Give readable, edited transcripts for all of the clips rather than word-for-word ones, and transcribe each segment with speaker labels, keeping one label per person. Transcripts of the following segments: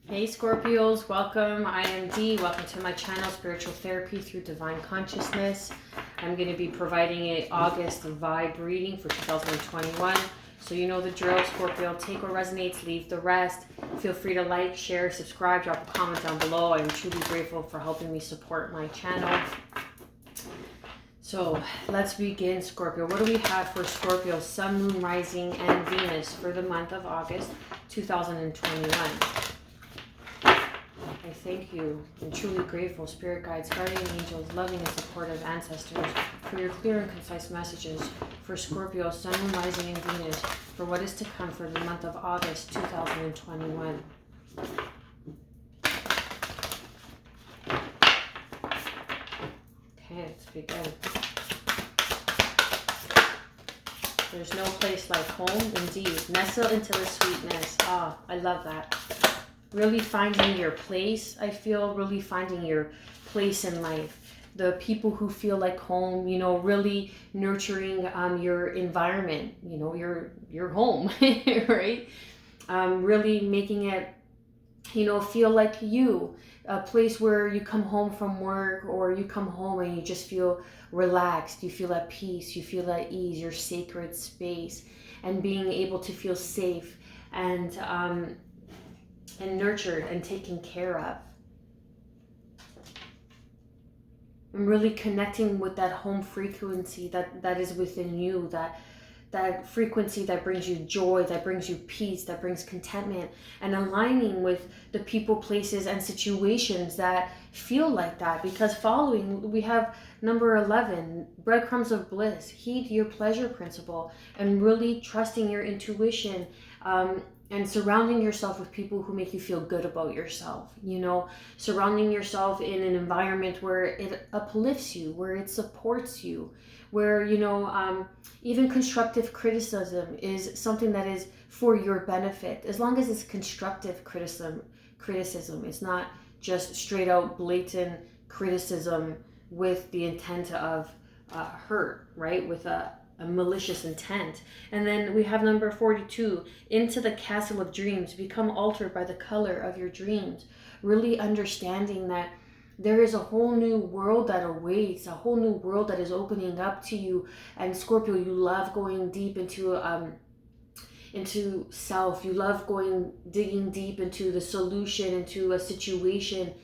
Speaker 1: Hey Scorpios, welcome. I am Dee. Welcome to my channel, Spiritual Therapy Through Divine Consciousness. I'm going to be providing a August vibe reading for 2021. So you know the drill, Scorpio. Take what resonates, leave the rest. Feel free to like, share, subscribe, drop a comment down below. I'm truly grateful for helping me support my channel. So let's begin, Scorpio. What do we have for Scorpio, Sun, Moon, Rising, and Venus for the month of August 2021? I thank you. I'm truly grateful, Spirit Guides, Guardian Angels, loving and supportive ancestors, for your clear and concise messages for Scorpio, Sun, Moon, Rising, and Venus for what is to come for the month of August 2021. Okay, let's begin. There's no place like home, indeed. Nestle into the sweetness. Ah, I love that. Really finding your place, I feel, really finding your place in life. The people who feel like home, you know, really nurturing your environment, you know, your home, right? Really making it, you know, feel like you. A place where you come home from work or you come home and you just feel relaxed, you feel at peace, you feel at ease, your sacred space, and being able to feel safe and nurtured and taken care of. And really connecting with that home frequency that is within you, that frequency that brings you joy, that brings you peace, that brings contentment, and aligning with the people, places, and situations that feel like that. Because following, we have number 11, breadcrumbs of bliss. Heed your pleasure principle and really trusting your intuition, and surrounding yourself with people who make you feel good about yourself, you know, surrounding yourself in an environment where it uplifts you, where it supports you, where, you know, even constructive criticism is something that is for your benefit, as long as it's constructive criticism. It's not just straight out blatant criticism with the intent of hurt, right? With a malicious intent. And then we have number 42, into the castle of dreams, become altered by the color of your dreams. Really understanding that there is a whole new world that awaits, a whole new world that is opening up to you. And Scorpio, you love going deep into self. You love digging deep into the solution, into a situation,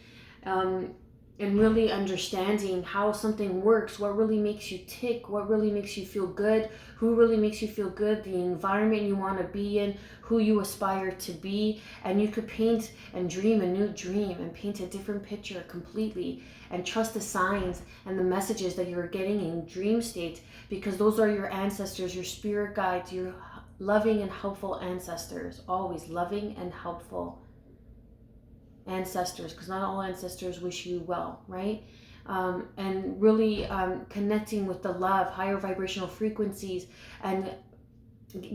Speaker 1: and really understanding how something works, what really makes you tick, what really makes you feel good, who really makes you feel good, the environment you want to be in, who you aspire to be. And you could paint and dream a new dream and paint a different picture completely, and trust the signs and the messages that you're getting in dream state, because those are your ancestors, your spirit guides, your loving and helpful ancestors. Always loving and helpful ancestors, because not all ancestors wish you well, right? And really connecting with the love, higher vibrational frequencies, and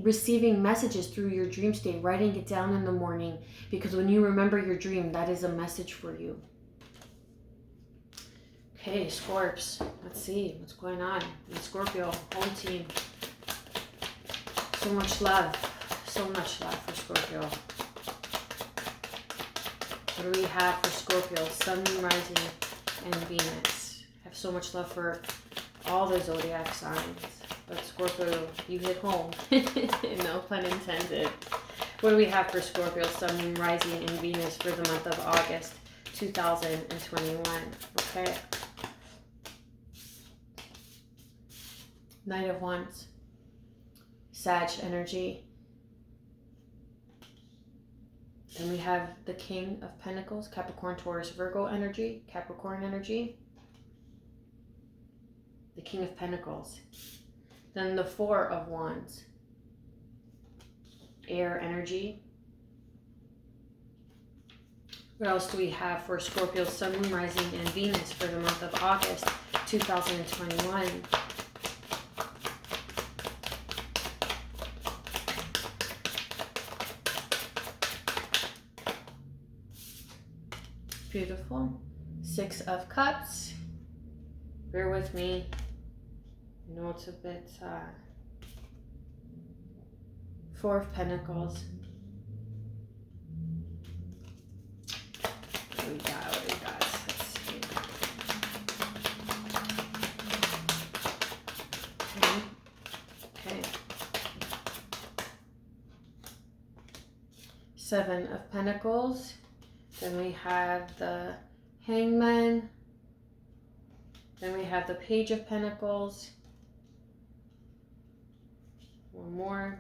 Speaker 1: receiving messages through your dream state, writing it down in the morning, because when you remember your dream, that is a message for you. Okay, Scorps, let's see what's going on in Scorpio home team. So much love for Scorpio. What do we have for Scorpio, Sun, Moon, Rising, and Venus? I have so much love for all the zodiac signs, but Scorpio, you hit home. No pun intended. What do we have for Scorpio, Sun, Moon, Rising, and Venus for the month of August 2021? Okay. Knight of Wands, Sag energy. And we have the King of Pentacles, Capricorn, Taurus, Virgo energy, Capricorn energy. The King of Pentacles. Then the Four of Wands, air energy. What else do we have for Scorpio, Sun, Moon, Rising, and Venus for the month of August 2021? Beautiful. Six of Cups. Bear with me. I know it's a bit... Four of Pentacles. What we got? What we got? Let's see. Okay. Seven of Pentacles. Then we have the Hangman. Then we have the Page of Pentacles. One more.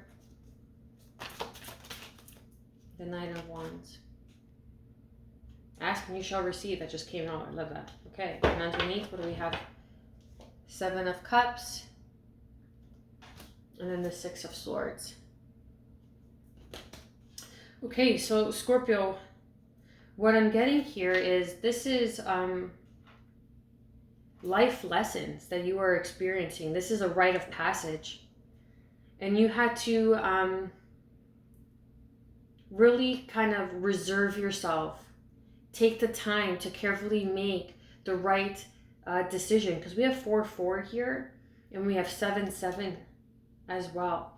Speaker 1: The Knight of Wands. Ask and you shall receive. That just came out. I love that. Okay. And underneath, what do we have? Seven of Cups. And then the Six of Swords. Okay, so Scorpio, what I'm getting here is this is life lessons that you are experiencing. This is a rite of passage. And you had to really kind of reserve yourself. Take the time to carefully make the right decision. Because we have 4-4 here. And we have 7-7 as well.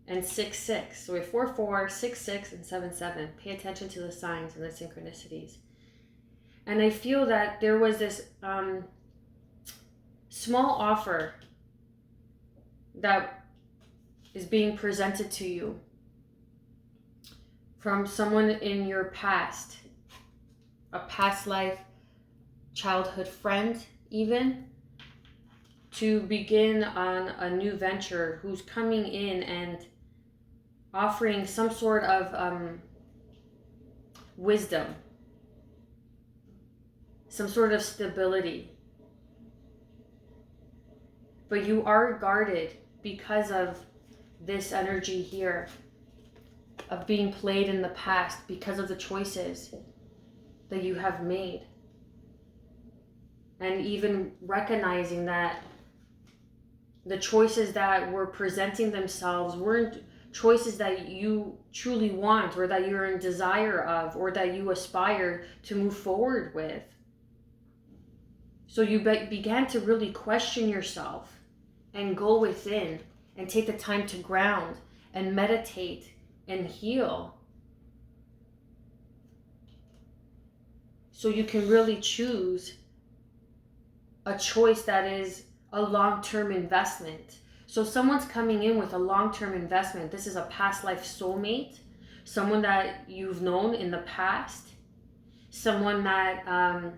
Speaker 1: And 6-6. So we have 4-4, 6-6, and 7-7. Pay attention to the signs and the synchronicities. And I feel that there was this small offer that is being presented to you from someone in your past, a past life, childhood friend even, to begin on a new venture, who's coming in and offering some sort of wisdom, some sort of stability. But you are guarded because of this energy here of being played in the past, because of the choices that you have made. And even recognizing that the choices that were presenting themselves weren't choices that you truly want, or that you're in desire of, or that you aspire to move forward with. So you began to really question yourself and go within and take the time to ground and meditate and heal. So you can really choose a choice that is a long-term investment. So someone's coming in with a long-term investment. This is a past life soulmate, someone that you've known in the past, someone that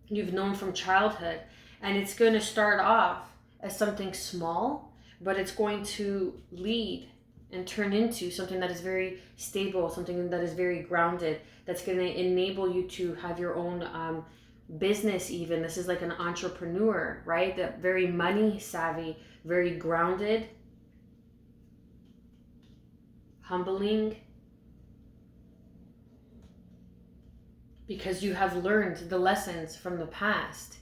Speaker 1: you've known from childhood. And it's going to start off as something small, but it's going to lead and turn into something that is very stable, something that is very grounded, that's going to enable you to have your own business even. This is like an entrepreneur, right? That very money savvy, very grounded, humbling, because you have learned the lessons from the past.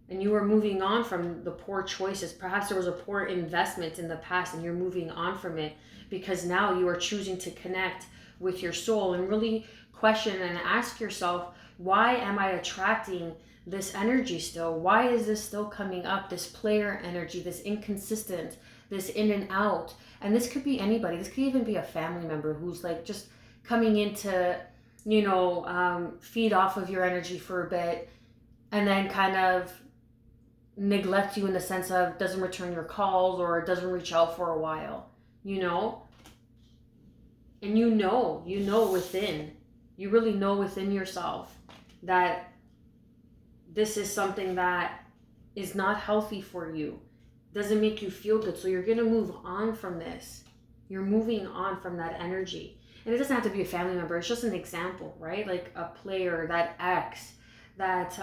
Speaker 1: And you are moving on from the poor choices. Perhaps there was a poor investment in the past and you're moving on from it, because now you are choosing to connect with your soul and really question and ask yourself, why am I attracting this energy still? Why is this still coming up? This player energy, this inconsistent, this in and out. And this could be anybody. This could even be a family member who's like just coming in to, feed off of your energy for a bit and then kind of neglect you in the sense of doesn't return your calls or doesn't reach out for a while, And you know within, you really know within yourself that this is something that is not healthy for you, doesn't make you feel good. So you're going to move on from this. You're moving on from that energy. And it doesn't have to be a family member. It's just an example, right? Like a player, that ex, that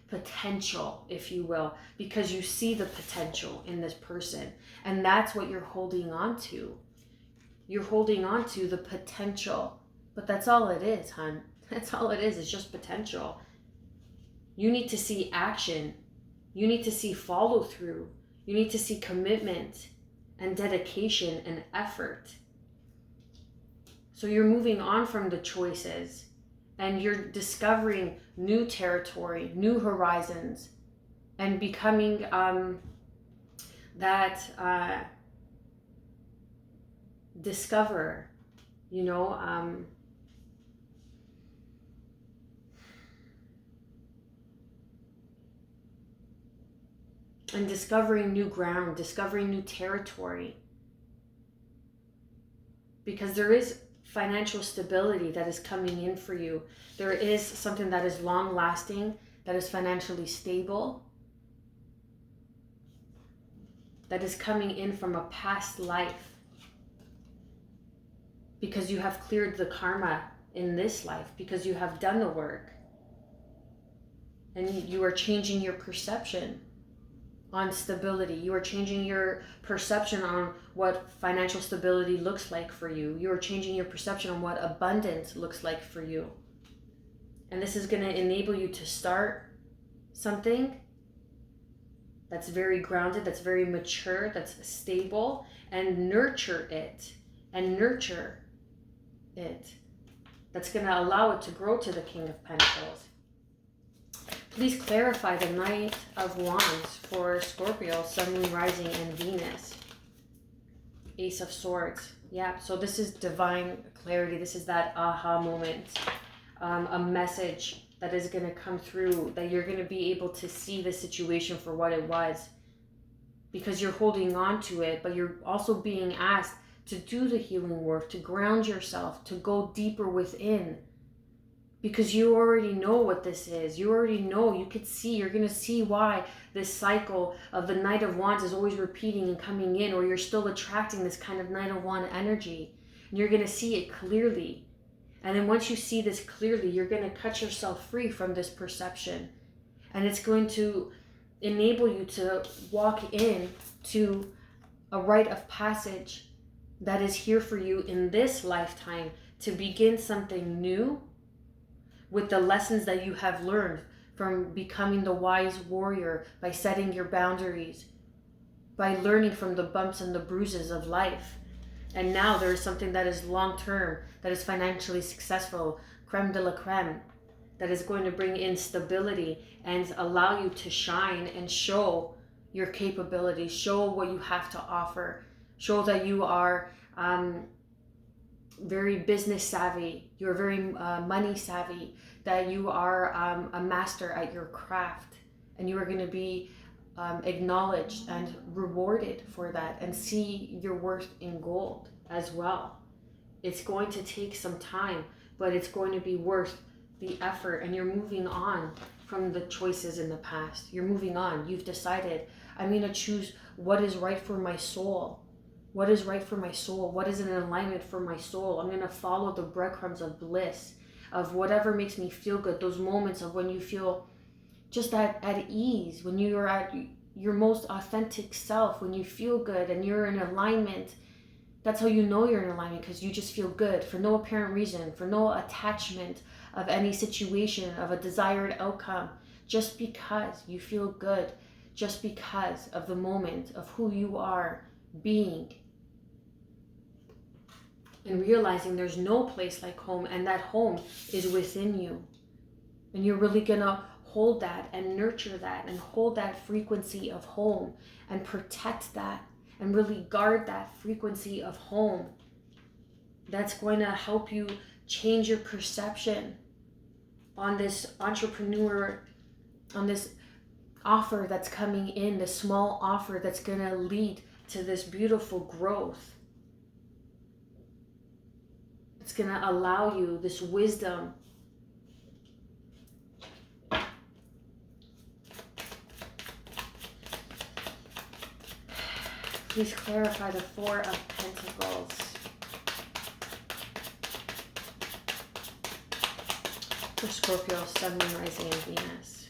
Speaker 1: potential, if you will, because you see the potential in this person. And that's what you're holding on to. You're holding on to the potential. But that's all it is, hun. That's all it is. It's just potential. You need to see action. You need to see follow through. You need to see commitment and dedication and effort. So you're moving on from the choices and you're discovering new territory, new horizons, and becoming discover, you know, and discovering new ground, discovering new territory. Because there is financial stability that is coming in for you. There is something that is long lasting, that is financially stable, that is coming in from a past life. Because you have cleared the karma in this life, because you have done the work. And you are changing your perception on stability. You are changing your perception on what financial stability looks like for you. You are changing your perception on what abundance looks like for you. And this is going to enable you to start something that's very grounded, that's very mature, that's stable, and nurture it. That's going to allow it to grow to the King of Pentacles. Please clarify the Knight of Wands for Scorpio, Sun, Moon, Rising, and Venus. Ace of Swords. Yeah, so this is divine clarity. This is that aha moment. A message that is going to come through, that you're going to be able to see the situation for what it was. Because you're holding on to it, but you're also being asked to do the healing work, to ground yourself, to go deeper within. Because you already know what this is. You already know, you could see, you're going to see why this cycle of the Knight of Wands is always repeating and coming in, or you're still attracting this kind of Knight of Wands energy. And you're going to see it clearly. And then once you see this clearly, you're going to cut yourself free from this perception. And it's going to enable you to walk in to a rite of passage that is here for you in this lifetime to begin something new with the lessons that you have learned from becoming the wise warrior, by setting your boundaries, by learning from the bumps and the bruises of life. And now there is something that is long-term, that is financially successful, creme de la creme, that is going to bring in stability and allow you to shine and show your capabilities, show what you have to offer, show that you are very business savvy, you're very money savvy, that you are a master at your craft, and you are going to be acknowledged and rewarded for that, and see your worth in gold as well. It's going to take some time, but it's going to be worth the effort, and you're moving on from the choices in the past. You're moving on. You've decided, I'm going to choose what is right for my soul. What is right for my soul? What is in alignment for my soul? I'm going to follow the breadcrumbs of bliss, of whatever makes me feel good. Those moments of when you feel just at ease, when you are at your most authentic self, when you feel good and you're in alignment. That's how you know you're in alignment, because you just feel good for no apparent reason, for no attachment of any situation, of a desired outcome, just because you feel good, just because of the moment of who you are being. And realizing there's no place like home, and that home is within you. And you're really gonna hold that and nurture that and hold that frequency of home and protect that and really guard that frequency of home. That's going to help you change your perception on this entrepreneur, on this offer that's coming in, the small offer that's going to lead to this beautiful growth. It's going to allow you this wisdom. Please clarify the Four of Pentacles. For Scorpio, Sun, Moon, Rising, and Venus.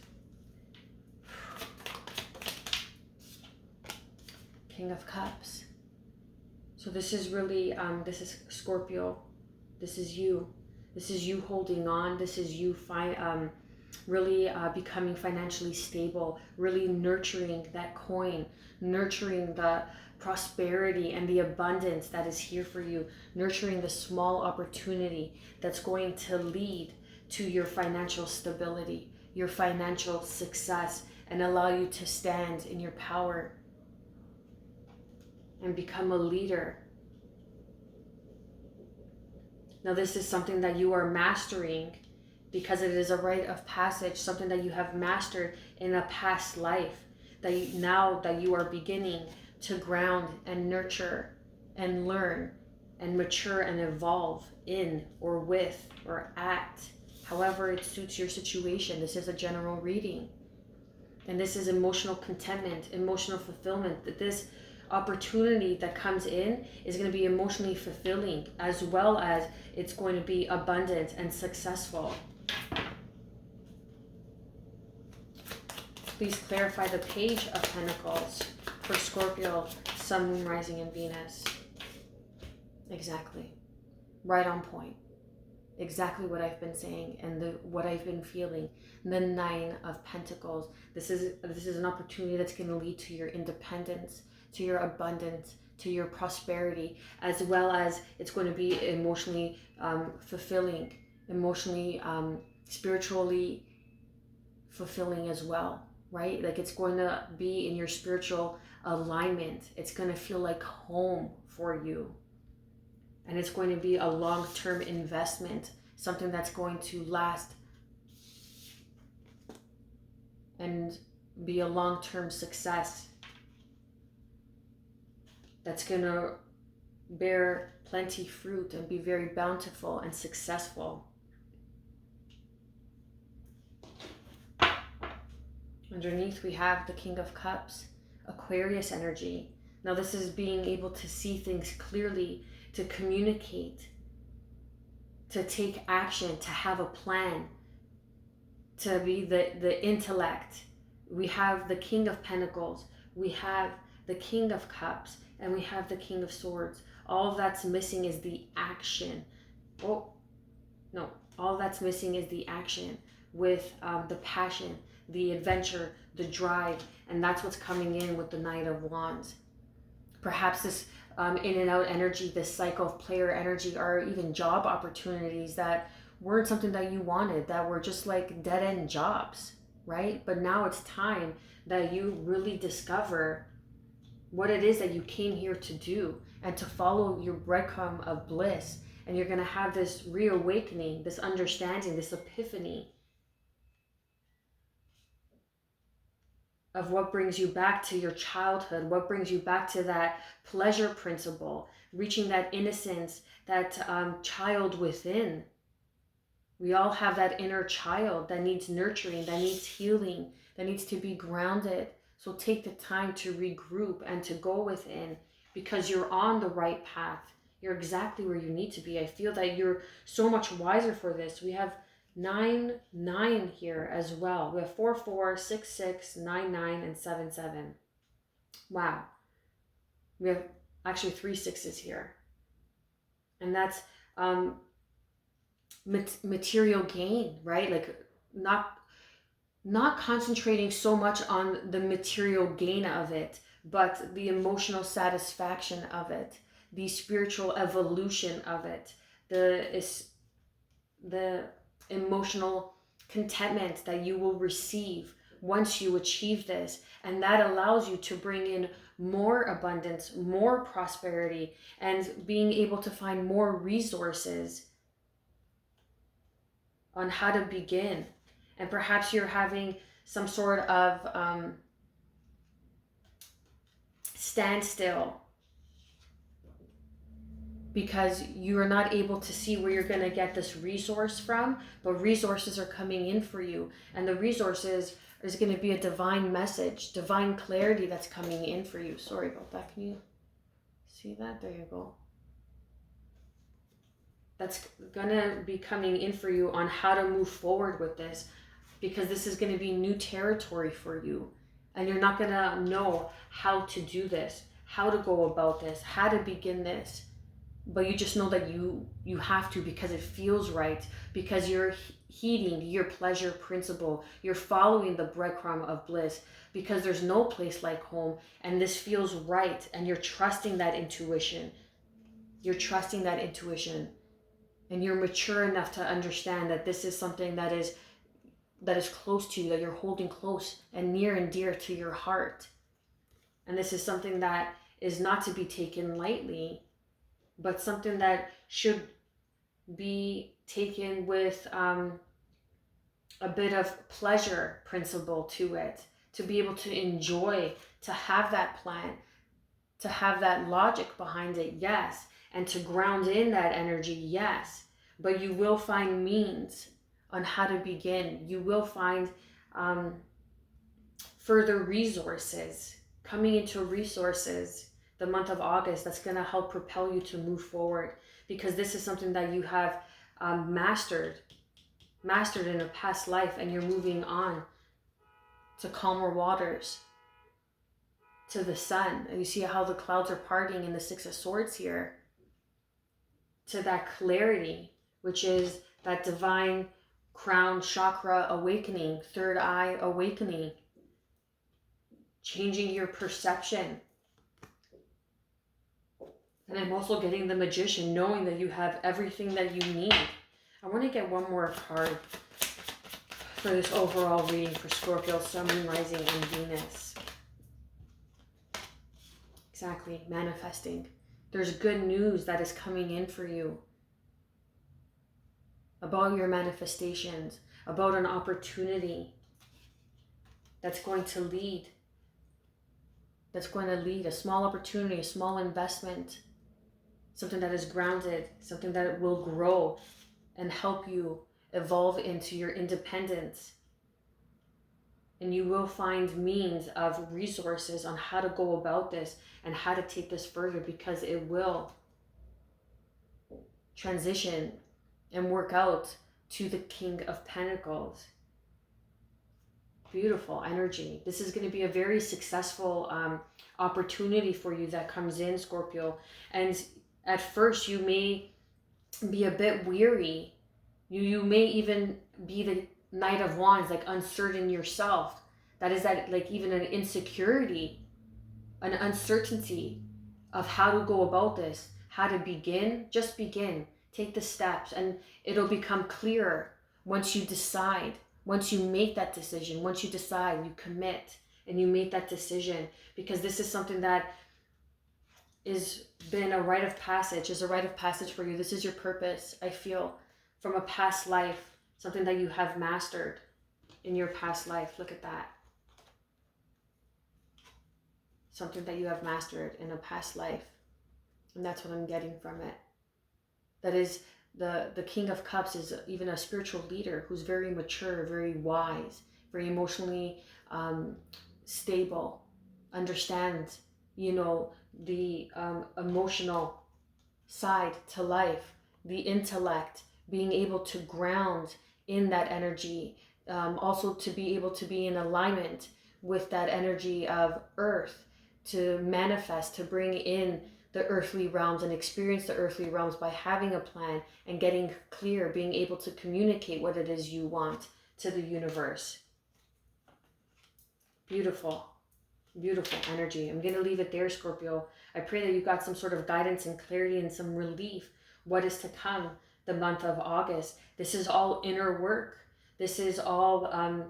Speaker 1: King of Cups. So this is really, this is Scorpio. This is you. This is you holding on. This is you really becoming financially stable, really nurturing that coin, nurturing the prosperity and the abundance that is here for you, nurturing the small opportunity that's going to lead to your financial stability, your financial success, and allow you to stand in your power and become a leader Now this is something that you are mastering because it is a rite of passage, something that you have mastered in a past life, that now that you are beginning to ground and nurture and learn and mature and evolve in or with or at, however it suits your situation. This is a general reading. And this is emotional contentment, emotional fulfillment. That this opportunity that comes in is going to be emotionally fulfilling, as well as it's going to be abundant and successful. Please clarify the Page of Pentacles for Scorpio, Sun, Moon, Rising, and Venus. Exactly. Right on point. Exactly what I've been saying and what I've been feeling. The Nine of Pentacles. This is an opportunity that's going to lead to your independence, to your abundance, to your prosperity, as well as it's going to be emotionally fulfilling, emotionally, spiritually fulfilling as well, right? Like it's going to be in your spiritual alignment. It's going to feel like home for you. And it's going to be a long-term investment, something that's going to last and be a long-term success that's going to bear plenty fruit and be very bountiful and successful. Underneath we have the King of Cups, Aquarius energy. Now this is being able to see things clearly, to communicate, to take action, to have a plan, to be the intellect. We have the King of Pentacles, we have the King of Cups, and we have the King of Swords. All that's missing is the action. Oh, no. All that's missing is the action with the passion, the adventure, the drive, and that's what's coming in with the Knight of Wands. Perhaps this in and out energy, this cycle of player energy, or even job opportunities that weren't something that you wanted, that were just like dead-end jobs, right? But now it's time that you really discover what it is that you came here to do and to follow your breadcrumb of bliss. And you're going to have this reawakening, this understanding, this epiphany of what brings you back to your childhood, what brings you back to that pleasure principle, reaching that innocence, that child within. We all have that inner child that needs nurturing, that needs healing, that needs to be grounded. So take the time to regroup and to go within, because you're on the right path. You're exactly where you need to be. I feel that you're so much wiser for this. We have 9 here as well. We have 4 4, 6 6, 9 9, and 7 7. Wow. We have actually 3 6s here. And that's material gain, right? Like not concentrating so much on the material gain of it, but the emotional satisfaction of it, the spiritual evolution of it, the emotional contentment that you will receive once you achieve this. And that allows you to bring in more abundance, more prosperity, and being able to find more resources on how to begin. And perhaps you're having some sort of standstill because you are not able to see where you're going to get this resource from, but resources are coming in for you. And the resources is going to be a divine message, divine clarity that's coming in for you. Sorry about that. Can you see that? There you go. That's going to be coming in for you on how to move forward with this, because this is going to be new territory for you. And you're not going to know how to do this, how to go about this, how to begin this. But you just know that you have to, because it feels right, because you're heeding your pleasure principle. You're following the breadcrumb of bliss, because there's no place like home, and this feels right, and you're trusting that intuition. You're trusting that intuition, and you're mature enough to understand that this is something that is close to you, that you're holding close and near and dear to your heart. And this is something that is not to be taken lightly, but something that should be taken with a bit of pleasure principle to it, to be able to enjoy, to have that plan, to have that logic behind it, yes, and to ground in that energy, yes. But you will find means on how to begin. You will find further resources, coming into resources the month of August, that's going to help propel you to move forward, because this is something that you have mastered in a past life, and you're moving on to calmer waters, to the sun. And you see how the clouds are parting in the Six of Swords here, to that clarity, which is that divine crown chakra awakening, third eye awakening, changing your perception. And I'm also getting the Magician, knowing that you have everything that you need. I want to get one more card for this overall reading for Scorpio, Sun, Moon, Rising, and Venus. Exactly, manifesting. There's good news that is coming in for you about your manifestations, about an opportunity that's going to lead, a small opportunity, a small investment, something that is grounded, something that will grow and help you evolve into your independence. And you will find means of resources on how to go about this and how to take this further, because it will transition and work out to the King of Pentacles. Beautiful energy. This is going to be a very successful opportunity for you that comes in, Scorpio. And at first you may be a bit weary. You may even be the Knight of Wands, like uncertain yourself. That is that, like, even an insecurity, an uncertainty of how to go about this, how to begin. Just begin. Take the steps, and it'll become clearer once you decide, once you make that decision, once you decide, you commit, and you make that decision, because this is something that is been a rite of passage, is a rite of passage for you. This is your purpose, I feel, from a past life, something that you have mastered in your past life. Look at that. Something that you have mastered in a past life. And that's what I'm getting from it. That is, the King of Cups is even a spiritual leader who's very mature, very wise, very emotionally stable, understands, the emotional side to life, the intellect, being able to ground in that energy, also to be able to be in alignment with that energy of earth, to manifest, to bring in the earthly realms and experience the earthly realms by having a plan and getting clear, being able to communicate what it is you want to the universe. Beautiful. Beautiful energy. I'm going to leave it there, Scorpio. I pray that you got some sort of guidance and clarity and some relief. What is to come the month of August? This is all inner work. This is all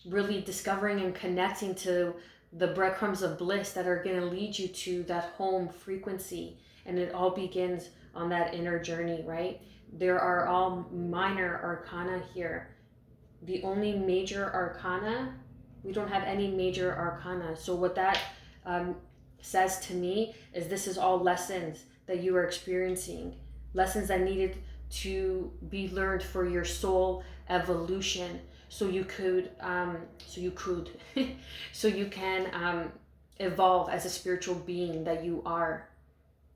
Speaker 1: really discovering and connecting to the breadcrumbs of bliss that are going to lead you to that home frequency. And it all begins on that inner journey, right? There are all minor arcana here. The only major arcana, we don't have any major arcana. So what that says to me is this is all lessons that you are experiencing, lessons that needed to be learned for your soul evolution, so you could so you can evolve as a spiritual being that you are.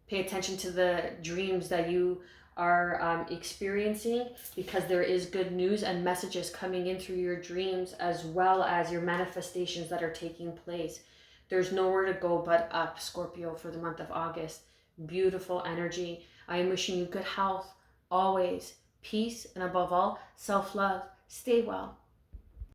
Speaker 1: Pay attention to the dreams that you are experiencing, because there is good news and messages coming in through your dreams, as well as your manifestations that are taking place. There's nowhere to go but up, Scorpio, for the month of August. Beautiful energy. I am wishing you good health, always, peace, and above all, self-love. Stay well.